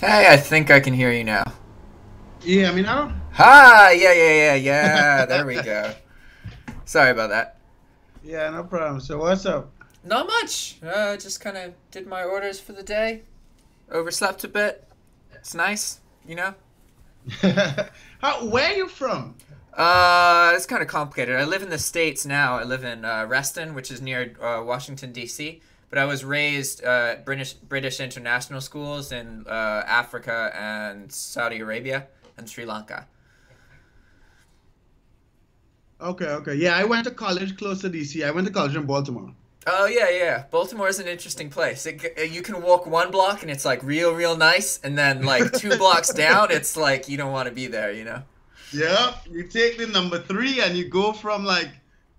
Hey, I think I can hear you now. Yeah, I mean, I don't. Hi, yeah. There we go. Sorry about that. Yeah, no problem. So what's up? Not much. Just kind of did my orders for the day. Overslept a bit. It's nice, you know. Where are you from? It's kind of complicated. I live in the States now. I live in Reston, which is near Washington D.C. But I was raised British international schools in Africa and Saudi Arabia and Sri Lanka. Okay. Yeah, I went to college close to DC. I went to college in Baltimore. Oh yeah. Baltimore is an interesting place. You can walk one block and it's like real nice, and then like two blocks down, it's like you don't want to be there. You know? Yeah, you take the number three and you go from like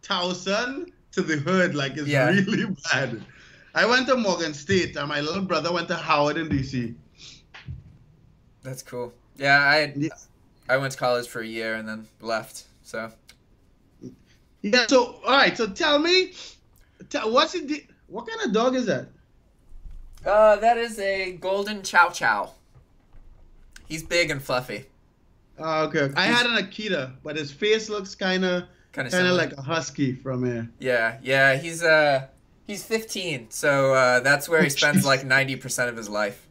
Towson to the hood. Like it's Yeah, really bad. I went to Morgan State and my little brother went to Howard in DC. that's cool. Yeah, I Yeah, I went to college for a year and then left. So yeah. So all right. So tell me, what kind of dog is that? that is a golden chow chow. He's big and fluffy. Okay. I He's had an Akita, but his face looks kind of kind of similar. like a husky from here. Yeah. He's 15, so that's where Oh, he spends jeez. like 90% of his life.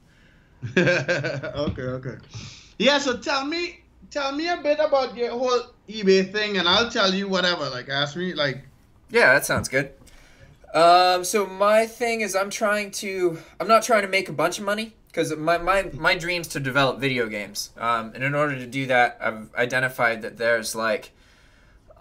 Okay. Yeah, so tell me a bit about your whole eBay thing, and I'll tell you whatever. Like, ask me, like, Yeah, that sounds good. So my thing is I'm not trying to make a bunch of money because my dream's to develop video games. And in order to do that, I've identified that there's like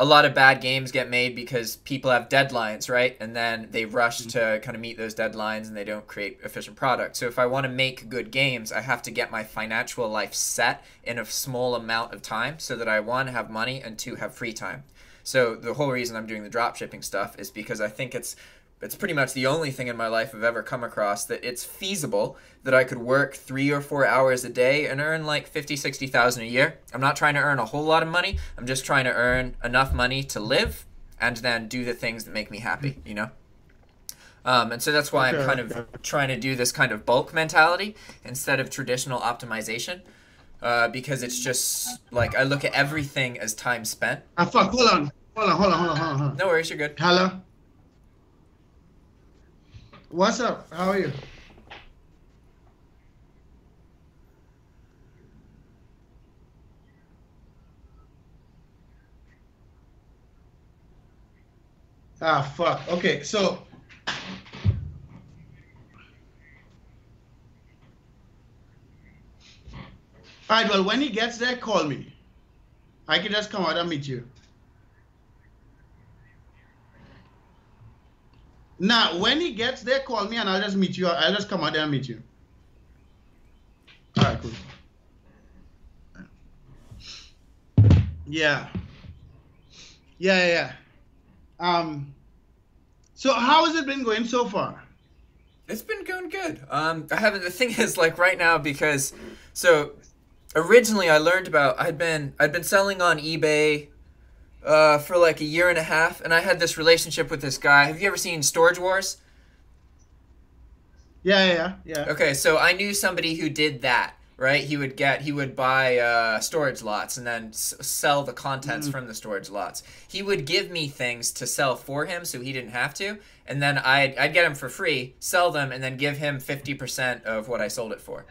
a lot of bad games get made because people have deadlines, right? And then they rush to kind of meet those deadlines and they don't create efficient products. So if I want to make good games, I have to get my financial life set in a small amount of time so that I, one, have money and two, have free time. So the whole reason I'm doing the drop shipping stuff is because I think it's pretty much the only thing in my life I've ever come across that it's feasible that I could work 3 or 4 hours a day and earn like 50, 60,000 a year. I'm not trying to earn a whole lot of money. I'm just trying to earn enough money to live and then do the things that make me happy, you know? And so that's why I'm kind of okay. trying to do this kind of bulk mentality instead of traditional optimization. Because it's just like I look at everything as time spent. Ah, fuck, hold on. No worries, you're good. Hello, what's up? How are you? Ah, fuck. Okay, so, all right, well, when he gets there, call me. I can just come out and meet you. Now, when he gets there, call me and I'll just meet you. I'll just come out there and meet you. All right, cool. Yeah. Yeah. So how has it been going so far? It's been going good. I haven't. The thing is, like right now, because so originally I learned about I'd been selling on eBay for like a year and a half, and I had this relationship with this guy. Have you ever seen Storage Wars? Yeah. Okay, so I knew somebody who did that, right? He would buy storage lots and then sell the contents Mm, from the storage lots. He would give me things to sell for him so he didn't have to, and then I'd get them for free, sell them, and then give him 50% of what I sold it for.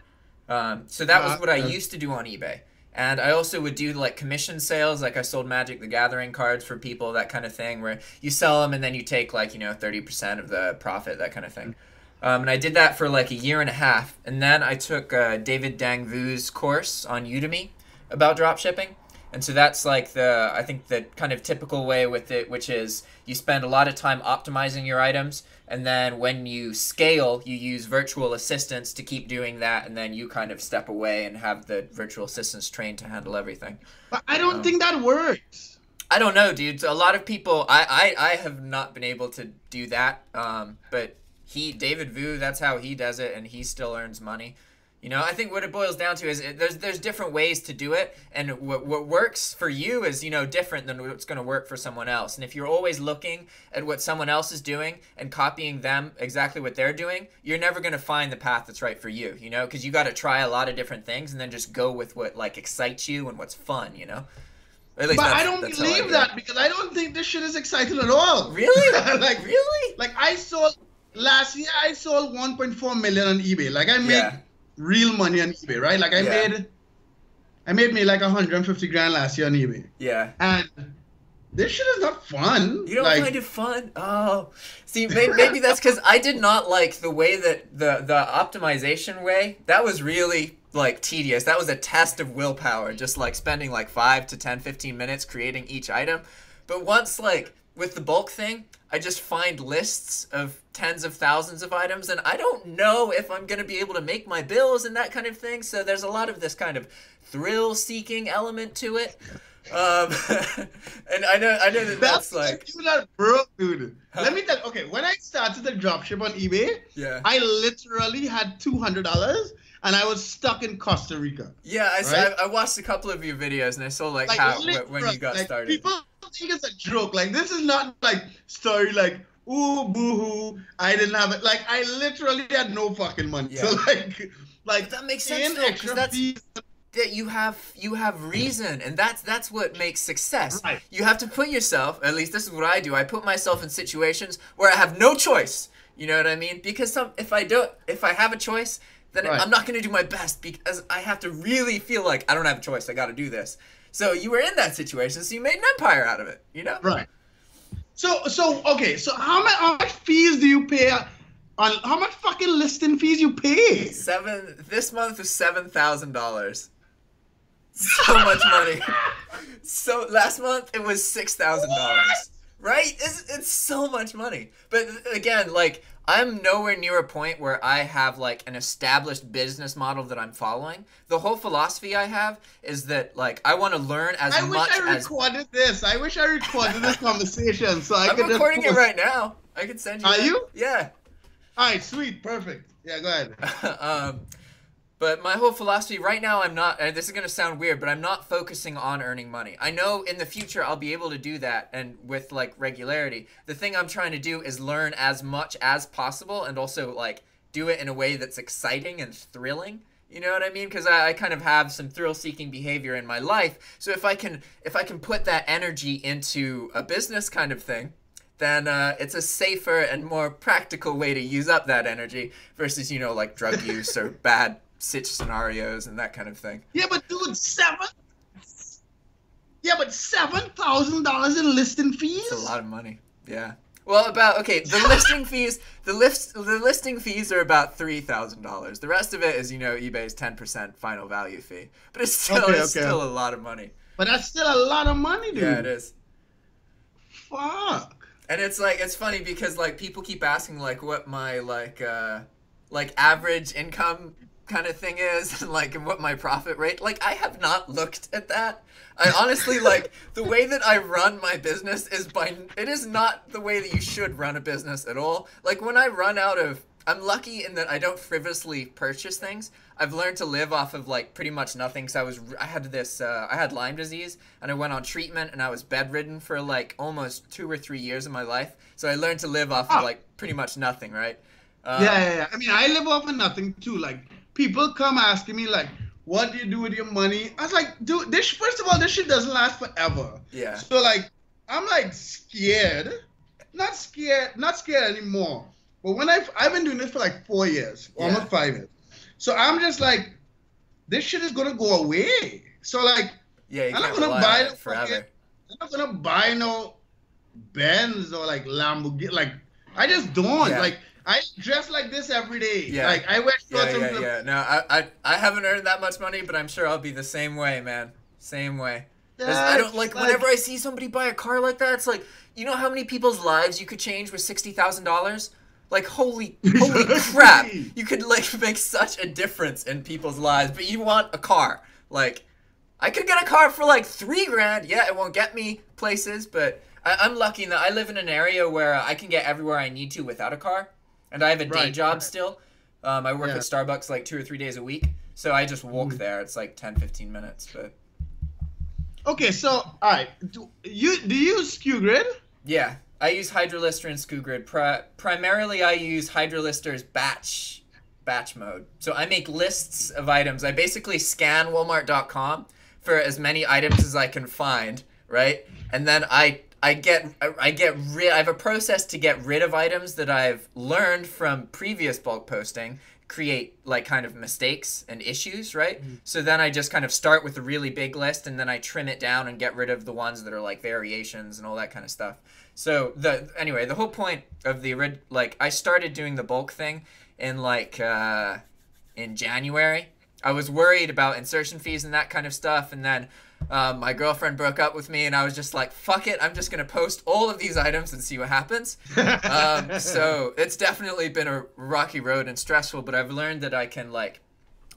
So that was what I okay. used to do on eBay. And I also would do like commission sales, like I sold Magic the Gathering cards for people, that kind of thing, where you sell them and then you take like, 30% of the profit, that kind of thing. And I did that for like a year and a half. And then I took David Dangvu's course on Udemy about drop shipping. And so that's like I think the kind of typical way with it, which is you spend a lot of time optimizing your items. And then when you scale, you use virtual assistants to keep doing that. And then you kind of step away and have the virtual assistants trained to handle everything. But I don't Um, think that works. I don't know, dude. A lot of people, I have not been able to do that. But David Vu, that's how he does it, and he still earns money. You know, I think what it boils down to is there's different ways to do it, and what works for you is, you know, different than what's going to work for someone else. And if you're always looking at what someone else is doing and copying them exactly what they're doing, you're never going to find the path that's right for you, you know, because you got to try a lot of different things and then just go with what like excites you and what's fun, you know. But I don't believe that, because I don't think this shit is exciting at all. Really? Like really? Like last year I sold 1.4 million on eBay. Like I made real money on eBay, right? Like I made me like 150 grand last year on eBay. Yeah. And this shit is not fun. You don't find it fun? Oh, see, maybe that's because I did not like the way that the optimization way. That was really like tedious. That was a test of willpower, just like spending like 5 to 10, 15 minutes creating each item. But once like with the bulk thing, I just find lists of tens of thousands of items, and I don't know if I'm going to be able to make my bills and that kind of thing. So there's a lot of this kind of thrill-seeking element to it. And I know that's like... You're not broke, dude. Huh? Let me tell you, okay, when I started the dropship on eBay, I literally had $200, and I was stuck in Costa Rica. Yeah, I watched a couple of your videos, and I saw like how when you got started. People think it's a joke. Like, this is not like story like, ooh, boo-hoo, I didn't have it. Like, I literally had no fucking money. Yeah. So like that makes sense though, because that you have reason, and that's what makes success. Right. You have to put yourself, at least this is what I do, I put myself in situations where I have no choice. You know what I mean? Because if I have a choice, then I'm not going to do my best, because I have to really feel like I don't have a choice. I got to do this. So you were in that situation, so you made an empire out of it, you know? Right. So okay, so how much fees do you pay on, how much fucking listing fees you pay? This month was $7,000. So much money. So last month it was $6,000. Right? It's so much money. But again, like, I'm nowhere near a point where I have like an established business model that I'm following. The whole philosophy I have is that like I want to learn as much as... I wish I recorded this conversation so I could... I'm recording it right now. I could send you... Are you? Yeah. All right, sweet, perfect. Yeah, go ahead. But my whole philosophy right now, I'm not, this is going to sound weird, but I'm not focusing on earning money. I know in the future I'll be able to do that, and with like regularity. The thing I'm trying to do is learn as much as possible, and also like do it in a way that's exciting and thrilling. You know what I mean? Because I kind of have some thrill-seeking behavior in my life. So if I can put that energy into a business kind of thing, then it's a safer and more practical way to use up that energy versus, you know, like drug use or bad scenarios and that kind of thing. Yeah, but dude, $7,000 in listing fees? That's a lot of money. Yeah. Well, the listing fees. The listing fees are about $3,000. The rest of it is, you know, eBay's 10% final value fee. But it's still a lot of money. But that's still a lot of money, dude. Yeah, it is. Fuck. And it's like, it's funny because like people keep asking like what my like average income kind of thing is, and like what my profit rate. Like, I have not looked at that. I honestly, like, the way that I run my business it is not the way that you should run a business at all. Like, when I run out of, I'm lucky in that I don't frivolously purchase things. I've learned to live off of like pretty much nothing. Cause I had Lyme disease, and I went on treatment, and I was bedridden for like almost 2 or 3 years of my life. So I learned to live off of like pretty much nothing, right? Yeah. I mean, I live off of nothing too. Like, people come asking me like, what do you do with your money? I was like, dude, first of all, this shit doesn't last forever. Yeah. So like, I'm like scared. Not scared anymore. But when I've been doing this for like 4 years, almost 5 years. So I'm just like, this shit is gonna go away. So like, I'm not gonna buy it forever. I'm not gonna buy no Benz or like Lamborghini. Like, I just don't. Yeah. Like, I dress like this every day. Yeah. Like, I wear shorts. Yeah. No, I haven't earned that much money, but I'm sure I'll be the same way, man. Same way. I don't like whenever I see somebody buy a car like that. It's like, you know how many people's lives you could change with $60,000? Like, holy crap! You could like make such a difference in people's lives, but you want a car. Like, I could get a car for like $3,000. Yeah, it won't get me places, but I'm lucky in that I live in an area where I can get everywhere I need to without a car. And I have a day job still. I work Yeah. at Starbucks like 2 or 3 days a week, so I just walk there. It's like 10, 15 minutes, but Okay, so all right, do you use skugrid? yeah, I use Hydralister and skugrid. Primarily, I use Hydralister's batch mode. So I make lists of items. I basically scan Walmart.com for as many items as I can find, right? And then I have a process to get rid of items that I've learned from previous bulk posting, create like kind of mistakes and issues, right? So then I just kind of start with a really big list, and then I trim it down and get rid of the ones that are like variations and all that kind of stuff. So the whole point of I started doing the bulk thing in in January. I was worried about insertion fees and that kind of stuff, and then my girlfriend broke up with me, and I was just like, fuck it, I'm just gonna post all of these items and see what happens. So it's definitely been a rocky road and stressful, but I've learned that I can, like,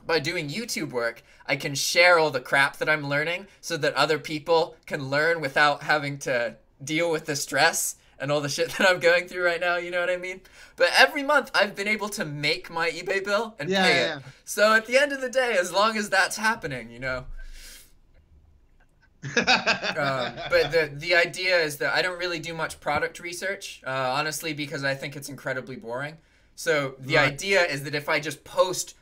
by doing YouTube work, I can share all the crap that I'm learning so that other people can learn without having to deal with the stress and all the shit that I'm going through right now, you know what I mean? But every month I've been able to make my eBay bill and pay it. So at the end of the day, as long as that's happening, you know. But the idea is that I don't really do much product research, honestly, because I think it's incredibly boring. So the idea is that if I just post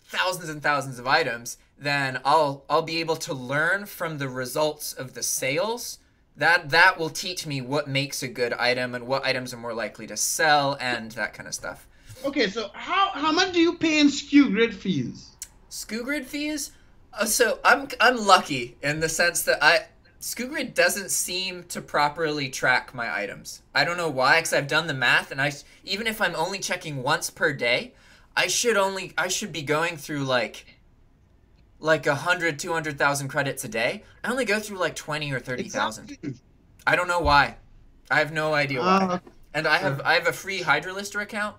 thousands and thousands of items, then I'll be able to learn from the results of the sales. That will teach me what makes a good item and what items are more likely to sell and that kind of stuff. Okay, so how much do you pay in skugrid fees? Skugrid fees? So I'm lucky in the sense that skugrid doesn't seem to properly track my items. I don't know why, because I've done the math, and even if I'm only checking once per day, I should be going through like 100, 200,000 credits a day. I only go through like 20 or 30,000. Exactly. I don't know why. I have no idea why. And I have a free Hydralister account,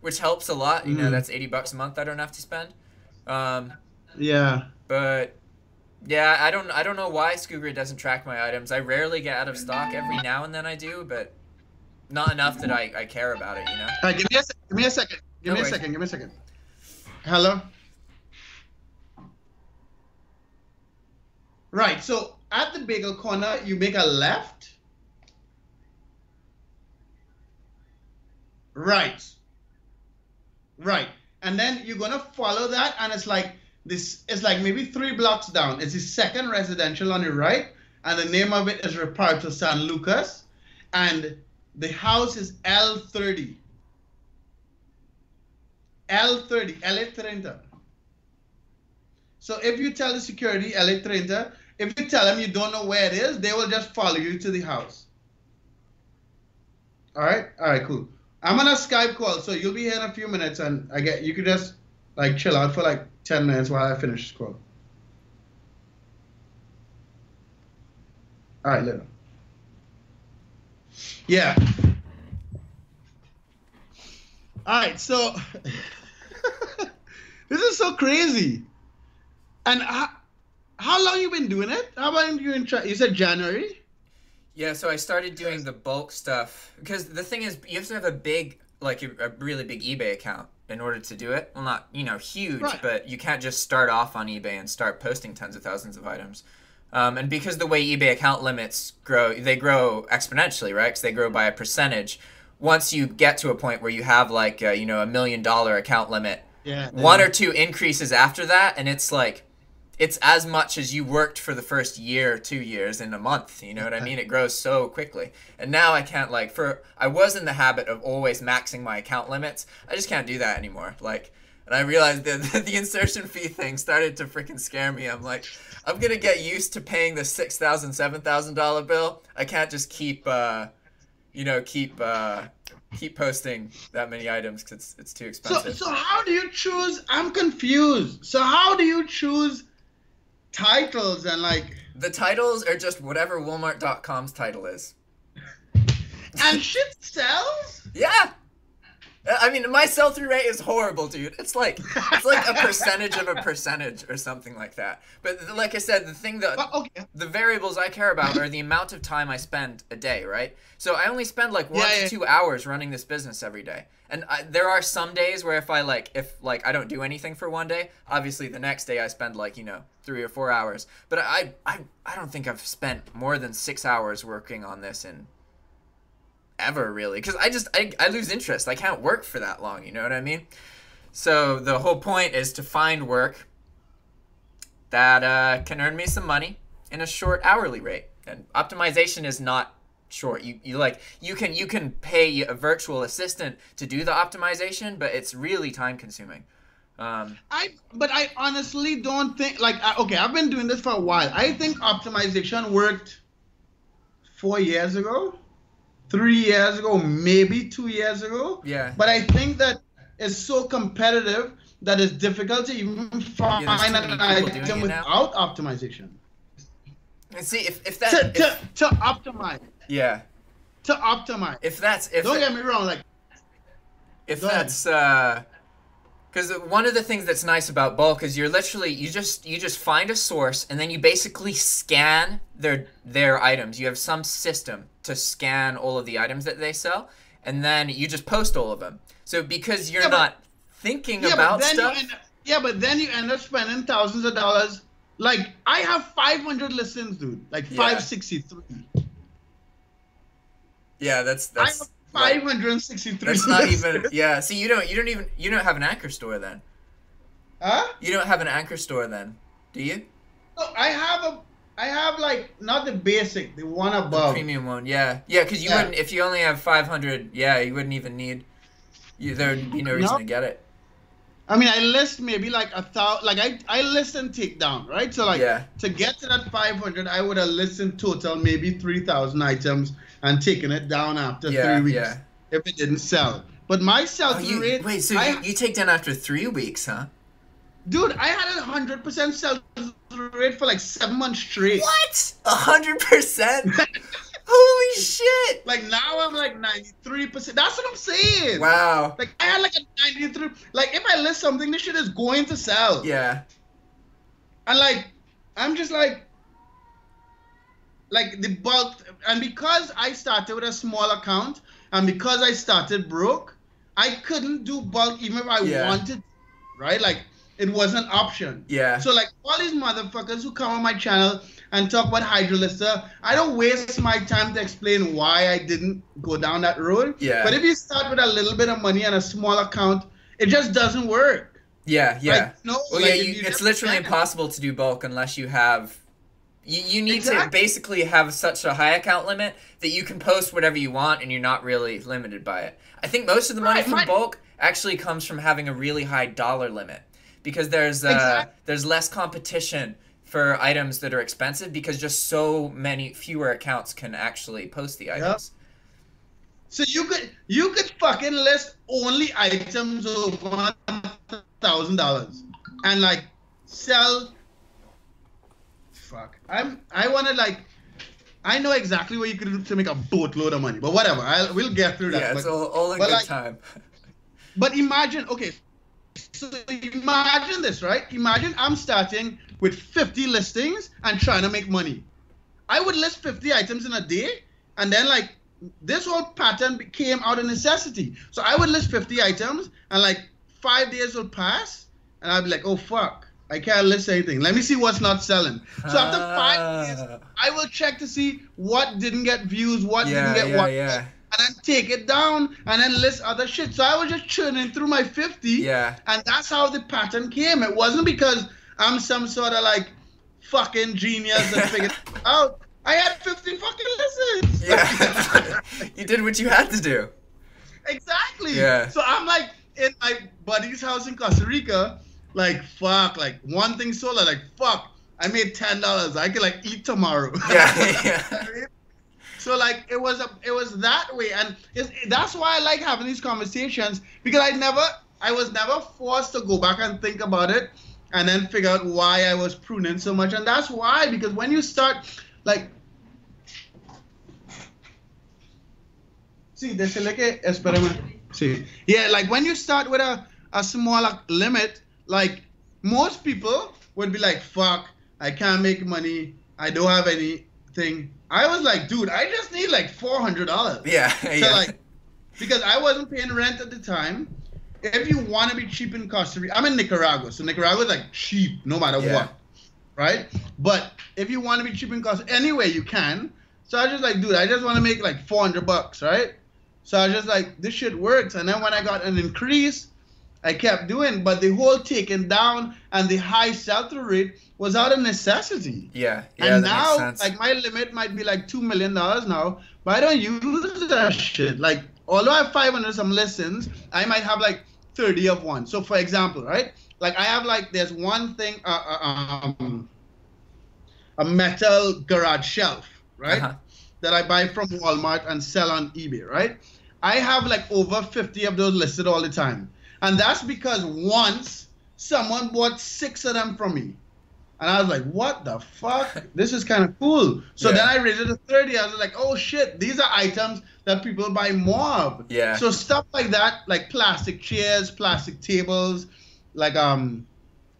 which helps a lot. You know, that's $80 a month I don't have to spend. Yeah. But yeah, I don't know why skugrid doesn't track my items. I rarely get out of stock. Every now and then I do, but not enough that I care about it, you know? All right, give me a second. Give me a second. Hello? Right, so at the bagel corner, you make a left. Right. Right. And then you're going to follow that, and it's like maybe 3 blocks down. It's the second residential on the right, and the name of it is Reparto San Lucas, and the house is L30. L30, L30. So if you tell the security, L30, if you tell them you don't know where it is, they will just follow you to the house. All right, cool. I'm on a Skype call, so you'll be here in a few minutes, and you could just like chill out for like 10 minutes while I finish this call. All right, later. Yeah. All right, so this is so crazy. And how long you been doing it? How long you said January? Yeah, so I started doing the bulk stuff because the thing is, you have to have a really big eBay account in order to do it. Well, not, huge, right, but you can't just start off on eBay and start posting tens of thousands of items. And because the way eBay account limits grow, they grow exponentially, right? Because they grow by a percentage. Once you get to a point where you have like, a $1 million account limit, one or two increases after that, and it's like, it's as much as you worked for the first year, 2 years in a month. You know what I mean? It grows so quickly. And now I can't I was in the habit of always maxing my account limits. I just can't do that anymore. And I realized that the insertion fee thing started to freaking scare me. I'm like, I'm going to get used to paying the $6,000, $7,000 bill. I can't just keep posting that many items because it's too expensive. So how do you choose? I'm confused. So how do you choose titles and The titles are just whatever Walmart.com's title is. And shit sells? Yeah. I mean, my sell-through rate is horrible, dude. It's like a percentage of a percentage or something like that. But like I said, the thing that the variables I care about are the amount of time I spend a day, right? So I only spend like 1 to 2 hours running this business every day. And there are some days where if I don't do anything for one day, obviously the next day I spend like, 3 or 4 hours. But I don't think I've spent more than 6 hours working on this in ever, really, because I lose interest. I can't work for that long, you know what I mean? So the whole point is to find work that can earn me some money in a short hourly rate. And optimization is not short. You can pay a virtual assistant to do the optimization, but it's really time consuming. But I honestly don't think, okay, I've been doing this for a while. I think optimization worked 4 years ago. 3 years ago, maybe 2 years ago. Yeah. But I think that it's so competitive that it's difficult to even find an item without optimization. And see, if to optimize. Yeah. To optimize. Don't get me wrong, because one of the things that's nice about bulk is you're literally you just find a source and then you basically scan their items. You have some system to scan all of the items that they sell, and then you just post all of them. So because you're not thinking about stuff. But then you end up spending thousands of dollars. Like I have 500 listings, dude. Like 563. Yeah, that's I have 563. That's not even. Yeah. See, you don't have an anchor store then. Huh? You don't have an anchor store then, do you? No, I have like not the basic, the one above. The premium one, yeah, because you wouldn't if you only have 500. Yeah, you wouldn't even need. There would be no reason to get it. I mean, I list maybe like 1,000. Like I list and take down, right? So like to get to that 500, I would have listed total maybe 3,000 items and taken it down after 3 weeks if it didn't sell. But my sell-through rate. Wait, so you take down after 3 weeks, huh? Dude, I had a 100% sell-through rate for like 7 months straight. What? 100%? Holy shit! Like now I'm like 93%. That's what I'm saying. Wow. Like I had like a 93. Like if I list something, this shit is going to sell. Yeah. And like I'm just like the bulk, and because I started with a small account, and because I started broke, I couldn't do bulk even if I wanted, right? Like it was an option. Yeah. So like all these motherfuckers who come on my channel and talk about Hydralister, I don't waste my time to explain why I didn't go down that road. Yeah. But if you start with a little bit of money and a small account, it just doesn't work. Yeah, yeah. It's literally impossible to do bulk unless you have. You need to basically have such a high account limit that you can post whatever you want and you're not really limited by it. I think most of the money from bulk actually comes from having a really high dollar limit, because there's less competition for items that are expensive because just so many fewer accounts can actually post the items. So you could fucking list only items over $1,000 and like sell. Fuck. I want to like. I know exactly what you could do to make a boatload of money, but whatever. We'll get through that. Yeah, it's all in good time. But imagine, okay. So imagine this, right? Imagine I'm starting with 50 listings and trying to make money. I would list 50 items in a day, and then like this whole pattern came out of necessity. So I would list 50 items, and like 5 days will pass, and I'd be like, oh fuck, I can't list anything. Let me see what's not selling. So after 5 days, I will check to see what didn't get views, what didn't get watched. And then take it down and then list other shit. So I was just churning through my 50. Yeah. And that's how the pattern came. It wasn't because I'm some sort of like fucking genius that figured it out. I had 50 fucking listens. Yeah. You did what you had to do. Exactly. Yeah. So I'm like in my buddy's house in Costa Rica, like fuck, like one thing sold, like fuck, I made $10. I could like eat tomorrow. Yeah. So like it was that way, and that's why I like having these conversations, because I was never forced to go back and think about it and then figure out why I was pruning so much. And that's why, because when you start like, see, this is like a experiment. See, yeah, like when you start with a smaller limit, like most people would be like, fuck, I can't make money. I don't have anything. I was like, dude, I just need like $400. Yeah, So yeah. like, because I wasn't paying rent at the time. If you want to be cheap in Costa Rica, I'm in Nicaragua, so Nicaragua is like cheap no matter what, right? But if you want to be cheap in Costa, anyway you can. So I was just like, dude, I just want to make like $400, right? So I was just like, this shit works. And then when I got an increase, I kept doing, but the whole taking down and the high sell-through rate was out of necessity. Yeah, and that now, makes sense. like my limit might be like $2 million now, but I don't use that shit. Like, although I have 500 some listens, I might have like 30 of one. So for example, right? Like I have like, there's one thing, a metal garage shelf, right? That I buy from Walmart and sell on eBay, right? I have like over 50 of those listed all the time. And that's because once someone bought 6 of them from me. And I was like, what the fuck? This is kind of cool. So then I raised it to 30. I was like, oh shit, these are items that people buy more of. Yeah. So stuff like that, like plastic chairs, plastic tables, like a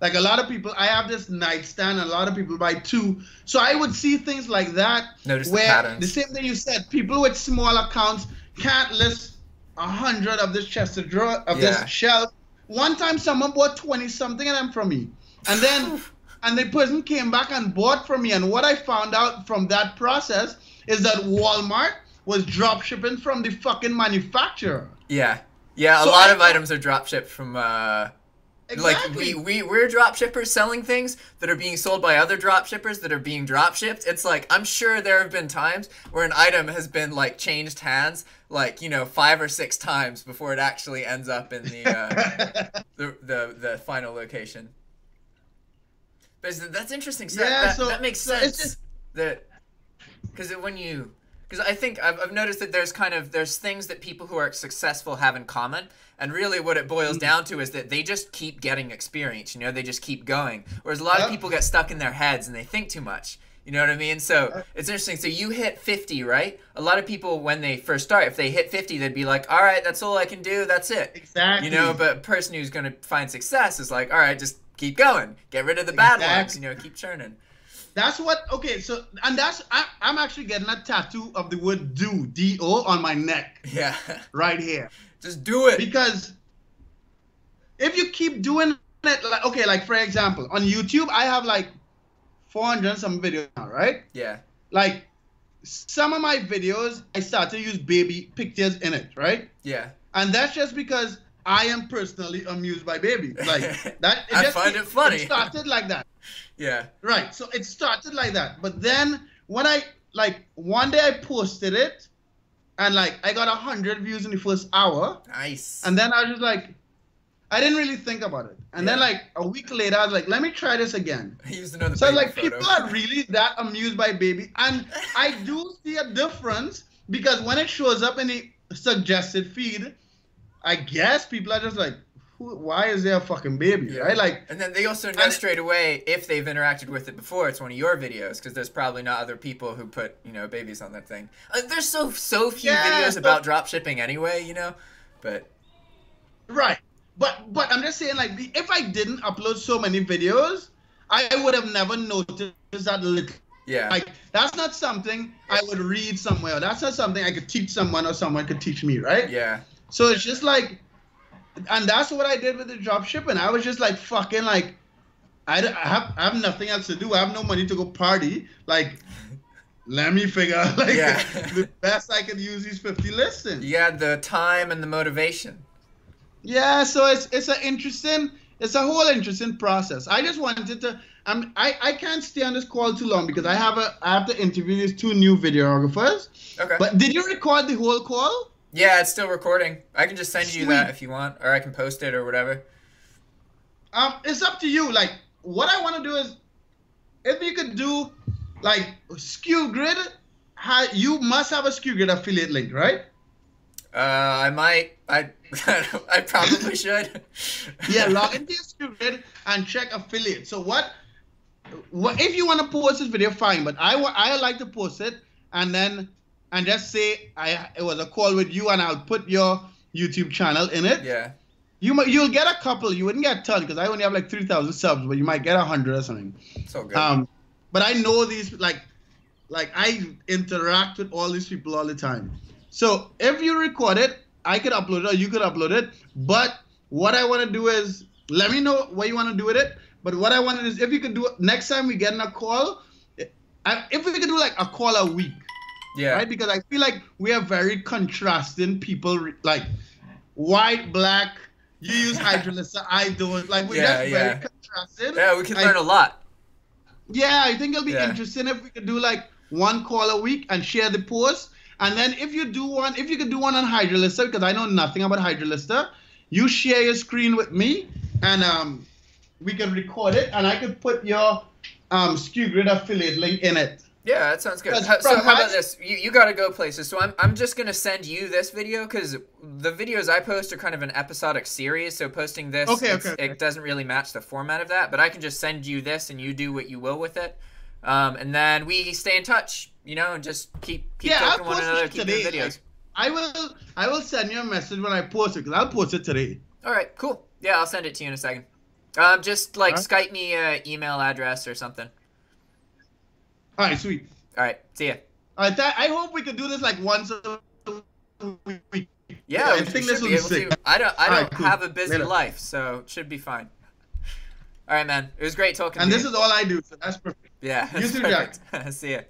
lot of people, I have this nightstand, and a lot of people buy 2. So I would see things like that. Notice where the patterns. The same thing you said, people with small accounts can't list 100 of this chest of drawer, of this shelf. One time someone bought 20 something of them from me. And then, and the person came back and bought from me. And what I found out from that process is that Walmart was drop shipping from the fucking manufacturer. Yeah. Yeah, a lot of items are drop shipped from, Exactly. Like we're drop shippers selling things that are being sold by other drop shippers that are being drop shipped. It's like, I'm sure there have been times where an item has been like changed hands, like, you know, 5 or 6 times before it actually ends up in the the final location. But that's interesting. So that makes sense. Because I think I've noticed that there's things that people who are successful have in common, and really what it boils down to is that they just keep getting experience, you know, they just keep going. Whereas a lot of people get stuck in their heads and they think too much, you know what I mean? So it's interesting. So you hit 50, right? A lot of people, when they first start, if they hit 50, they'd be like, all right, that's all I can do, that's it. Exactly. You know, but a person who's going to find success is like, all right, just keep going. Get rid of the bad ones, you know, keep churning. That's what, okay, so, and I'm actually getting a tattoo of the word do, D-O, on my neck. Yeah. Right here. Just do it. Because if you keep doing it, like, okay, like for example, on YouTube, I have like 400 some videos now, right? Yeah. Like, some of my videos, I start to use baby pictures in it, right? Yeah. And that's just because I am personally amused by baby. Like, that. I find it funny. It started like that. Yeah. Right. So it started like that. But then when one day I posted it and like I got 100 views in the first hour. Nice. And then I was just like, I didn't really think about it. And then like a week later, I was like, let me try this again. I used another so like photo. people are really that amused by baby. And I do see a difference because when it shows up in the suggested feed, I guess people are just like, why is there a fucking baby, right? Like, and then they also know straight away if they've interacted with it before, it's one of your videos, because there's probably not other people who put, you know, babies on that thing. There's so few videos about drop shipping anyway, you know, but right. But I'm just saying, like, if I didn't upload so many videos, I would have never noticed that little. Yeah. Like, that's not something I would read somewhere. That's not something I could teach someone or someone could teach me, right? Yeah. So it's just like, and that's what I did with the drop shipping. I was just like, fucking, like, I have nothing else to do. I have no money to go party. Like, let me figure out, like, the best I could use these 50 listings. You had the time and the motivation. Yeah, so it's a whole interesting process. I just wanted to, I can't stay on this call too long because I have to interview these 2 new videographers. Okay. But did you record the whole call? Yeah, it's still recording. I can just send you that if you want, or I can post it or whatever. It's up to you. Like, what I want to do is, if you could do, like, skugrid, you must have a skugrid affiliate link, right? I might. I probably should. Yeah, log into your skugrid and check affiliate. So what if you want to post this video, fine. But I like to post it and just say it was a call with you, and I'll put your YouTube channel in it. Yeah. You'll get a couple. You wouldn't get a ton because I only have like 3,000 subs, but you might get 100 or something. So good. But I know these like I interact with all these people all the time. So if you record it, I could upload it or you could upload it. But what I want to do is let me know what you want to do with it. But what I wanted is if you could do it next time we get in a call, if we could do like a call a week. Yeah. Right? Because I feel like we are very contrasting people, like white, black. You use Hydralister, I don't. Like we're just very contrasting. Yeah, we can learn a lot. Yeah, I think it'll be interesting if we could do like one call a week and share the post. And then if you could do one on Hydralister, because I know nothing about Hydralister, you share your screen with me and we can record it and I could put your skugrid affiliate link in it. Yeah, that sounds good. So how about this? You got to go places. So I'm just going to send you this video because the videos I post are kind of an episodic series. So posting this, it doesn't really match the format of that. But I can just send you this and you do what you will with it. And then we stay in touch, you know, and just keep talking one another, keep doing videos. Like, I will send you a message when I post it because I'll post it today. All right, cool. Yeah, I'll send it to you in a second. Just like Skype me email address or something. All right, sweet. All right, see ya. All right, I hope we could do this like once a week. Yeah, I think this will be sick. I don't have a busy life, so it should be fine. All right, man. It was great talking to you. And this is all I do, so that's perfect. Yeah, You too, perfect. Jack. See ya.